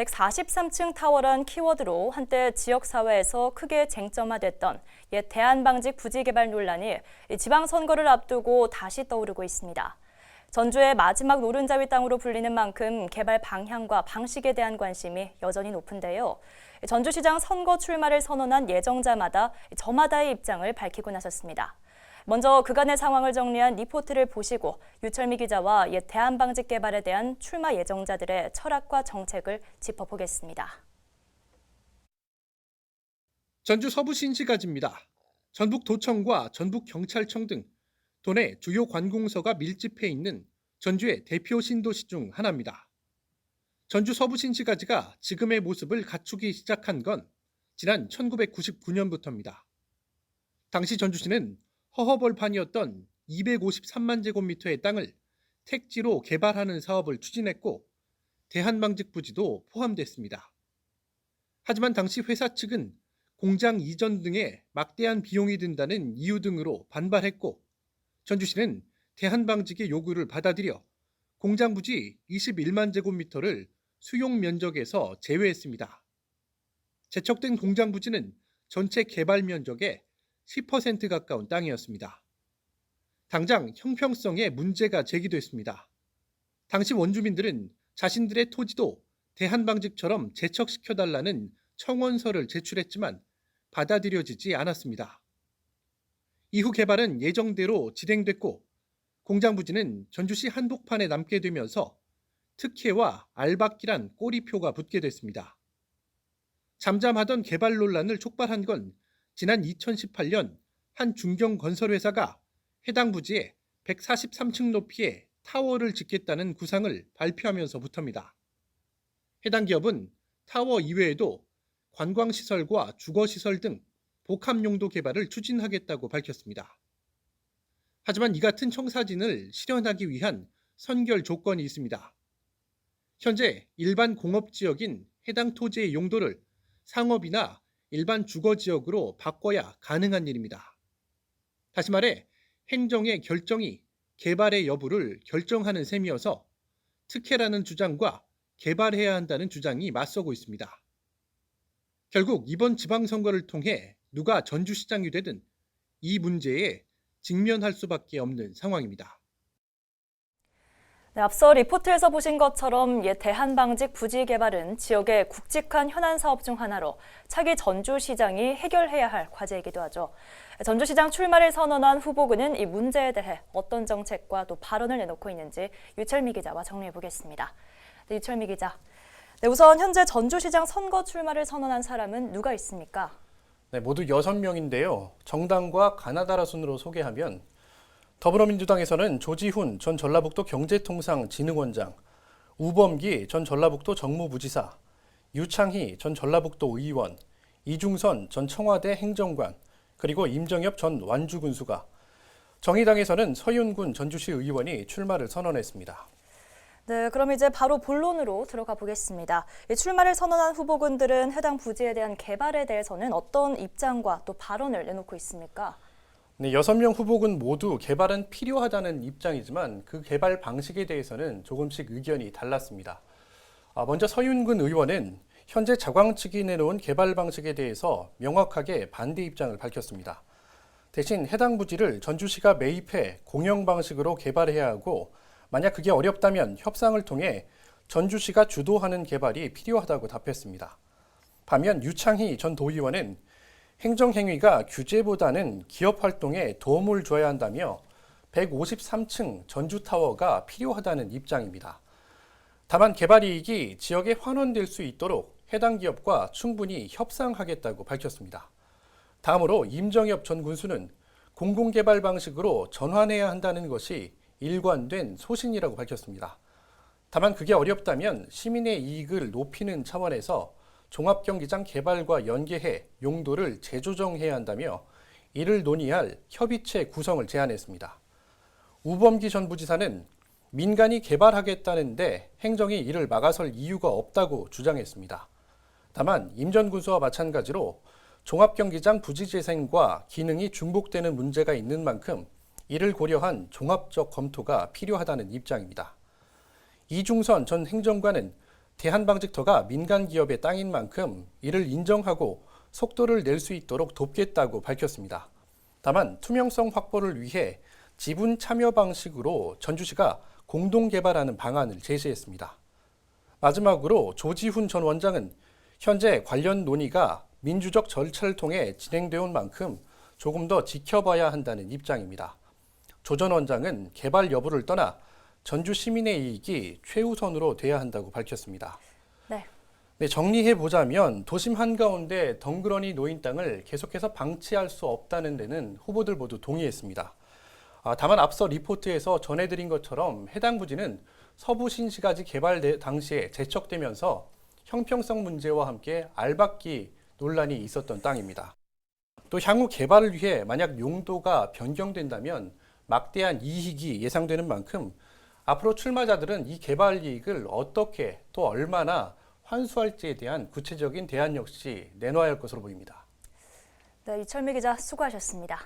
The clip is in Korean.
143층 타워란 키워드로 한때 지역사회에서 크게 쟁점화됐던 옛 대한방직 부지개발 논란이 지방선거를 앞두고 다시 떠오르고 있습니다. 전주의 마지막 노른자위 땅으로 불리는 만큼 개발 방향과 방식에 대한 관심이 여전히 높은데요. 전주시장 선거 출마를 선언한 예정자마다 저마다의 입장을 밝히고 나섰습니다. 먼저 그간의 상황을 정리한 리포트를 보시고 유철미 기자와 옛 대한방직 개발에 대한 출마 예정자들의 철학과 정책을 짚어보겠습니다. 전주 서부신시가지입니다. 전북도청과 전북경찰청 등 도내 주요 관공서가 밀집해 있는 전주의 대표 신도시 중 하나입니다. 전주 서부신시가지가 지금의 모습을 갖추기 시작한 건 지난 1999년부터입니다. 당시 전주시는 허허벌판이었던 253만 제곱미터의 땅을 택지로 개발하는 사업을 추진했고 대한방직 부지도 포함됐습니다. 하지만 당시 회사 측은 공장 이전 등에 막대한 비용이 든다는 이유 등으로 반발했고 전주시는 대한방직의 요구를 받아들여 공장 부지 21만 제곱미터를 수용 면적에서 제외했습니다. 제척된 공장 부지는 전체 개발 면적의 10% 가까운 땅이었습니다. 당장 형평성에 문제가 제기됐습니다. 당시 원주민들은 자신들의 토지도 대한방직처럼 제척시켜달라는 청원서를 제출했지만 받아들여지지 않았습니다. 이후 개발은 예정대로 진행됐고 공장 부지는 전주시 한복판에 남게 되면서 특혜와 알박기란 꼬리표가 붙게 됐습니다. 잠잠하던 개발 논란을 촉발한 건 지난 2018년 한 중견건설회사가 해당 부지에 143층 높이의 타워를 짓겠다는 구상을 발표하면서부터입니다. 해당 기업은 타워 이외에도 관광시설과 주거시설 등 복합용도 개발을 추진하겠다고 밝혔습니다. 하지만 이 같은 청사진을 실현하기 위한 선결 조건이 있습니다. 현재 일반 공업지역인 해당 토지의 용도를 상업이나 일반 주거지역으로 바꿔야 가능한 일입니다. 다시 말해 행정의 결정이 개발의 여부를 결정하는 셈이어서 특혜라는 주장과 개발해야 한다는 주장이 맞서고 있습니다. 결국 이번 지방선거를 통해 누가 전주시장이 되든 이 문제에 직면할 수밖에 없는 상황입니다. 네, 앞서 리포트에서 보신 것처럼 옛 대한방직 부지 개발은 지역의 굵직한 현안 사업 중 하나로 차기 전주시장이 해결해야 할 과제이기도 하죠. 전주시장 출마를 선언한 후보군은 이 문제에 대해 어떤 정책과 또 발언을 내놓고 있는지 유철미 기자와 정리해 보겠습니다. 네, 유철미 기자. 네, 우선 현재 전주시장 선거 출마를 선언한 사람은 누가 있습니까? 네, 모두 6명인데요. 정당과 가나다라 순으로 소개하면 더불어민주당에서는 조지훈 전 전라북도 경제통상진흥원장, 우범기 전 전라북도 정무부지사, 유창희 전 전라북도 의원, 이중선 전 청와대 행정관, 그리고 임정엽 전 완주군수가, 정의당에서는 서윤군 전주시 의원이 출마를 선언했습니다. 네, 그럼 이제 바로 본론으로 들어가 보겠습니다. 출마를 선언한 후보군들은 해당 부지에 대한 개발에 대해서는 어떤 입장과 또 발언을 내놓고 있습니까? 네, 6명 후보군 모두 개발은 필요하다는 입장이지만 그 개발 방식에 대해서는 조금씩 의견이 달랐습니다. 먼저 서윤근 의원은 현재 자광 측이 내놓은 개발 방식에 대해서 명확하게 반대 입장을 밝혔습니다. 대신 해당 부지를 전주시가 매입해 공영 방식으로 개발해야 하고 만약 그게 어렵다면 협상을 통해 전주시가 주도하는 개발이 필요하다고 답했습니다. 반면 유창희 전 도의원은 행정행위가 규제보다는 기업 활동에 도움을 줘야 한다며 153층 전주타워가 필요하다는 입장입니다. 다만 개발 이익이 지역에 환원될 수 있도록 해당 기업과 충분히 협상하겠다고 밝혔습니다. 다음으로 임정엽 전 군수는 공공개발 방식으로 전환해야 한다는 것이 일관된 소신이라고 밝혔습니다. 다만 그게 어렵다면 시민의 이익을 높이는 차원에서 종합경기장 개발과 연계해 용도를 재조정해야 한다며 이를 논의할 협의체 구성을 제안했습니다. 우범기 전 부지사는 민간이 개발하겠다는데 행정이 이를 막아설 이유가 없다고 주장했습니다. 다만 임 전 군수와 마찬가지로 종합경기장 부지 재생과 기능이 중복되는 문제가 있는 만큼 이를 고려한 종합적 검토가 필요하다는 입장입니다. 이중선 전 행정관은 대한방직터가 민간 기업의 땅인 만큼 이를 인정하고 속도를 낼 수 있도록 돕겠다고 밝혔습니다. 다만 투명성 확보를 위해 지분 참여 방식으로 전주시가 공동 개발하는 방안을 제시했습니다. 마지막으로 조지훈 전 원장은 현재 관련 논의가 민주적 절차를 통해 진행되어 온 만큼 조금 더 지켜봐야 한다는 입장입니다. 조 전 원장은 개발 여부를 떠나 전주 시민의 이익이 최우선으로 돼야 한다고 밝혔습니다. 네, 정리해보자면 도심 한가운데 덩그러니 놓인 땅을 계속해서 방치할 수 없다는 데는 후보들 모두 동의했습니다. 다만 앞서 리포트에서 전해드린 것처럼 해당 부지는 서부 신시가지 개발 당시에 제척되면서 형평성 문제와 함께 알박기 논란이 있었던 땅입니다. 또 향후 개발을 위해 만약 용도가 변경된다면 막대한 이익이 예상되는 만큼 앞으로 출마자들은 이 개발 이익을 어떻게 또 얼마나 환수할지에 대한 구체적인 대안 역시 내놔야 할 것으로 보입니다. 네, 이철미 기자 수고하셨습니다.